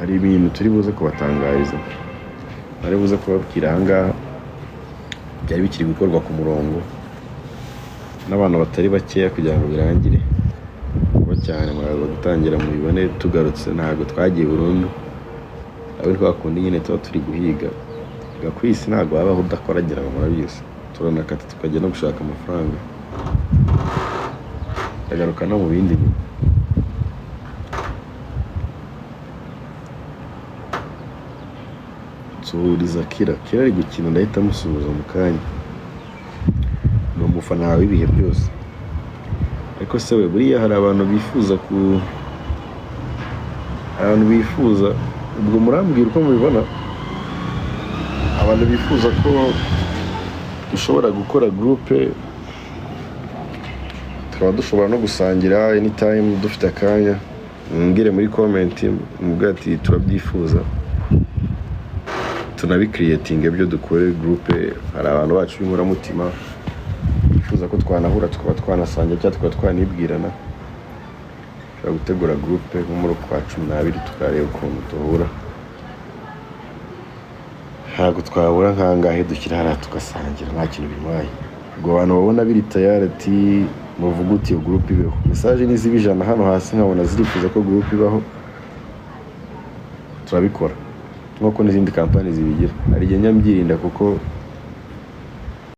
hari ibintu turi buze kubatangariza, bari buze kubabwira ahangaha byari bikiri gukorwa ku murongo n'abantu batari bakeya kugira ngo birangire vuba cyane. Muraza gutangira mubibone tugarutse, ntabwo twagiye burundu, ahubwo twakundi nyine tuba turi guhiga ku isi. Ntabwo wabaho udakoragira ngo murabizi, turanakata tukajya no gushaka amafaranga, tukagaruka no mu bindi bintu. Nsuhuriza Kira ari gukina, ndahita musuhuza mu kanya. Ni umufana wawe w'ibihe byose. Ariko se we buriya hari abantu bifuza ubwo murambwira uko mubibona, abantu bifuza ko dushobora gukora groupe tukaba dushobora no gusangira anytime dufite akanya, mwambwire muri comment mubwira ati turabyifuza tunabicreating ibyo dukore groupe. Hari abantu bacu b'imuramutima bifuza ko twanahura tukaba twanasangira cyangwa tukaba twanibwirana, ushobora gutegura groupe nko muri kwa 12 tukareba ukuntu duhura. Ntabwo twabura nkangahe dushyira hariya tugasangira, nta kintu bibaye. Ubwo abantu babona biri tayari ati muvuga uti iyo groupe ibeho, message niziba 100 hano hasi nkabona zirifuza ko groupe ibaho, turabikora nk'uko n'izindi kampani zibigira. Hari igihe nyambyirinda kuko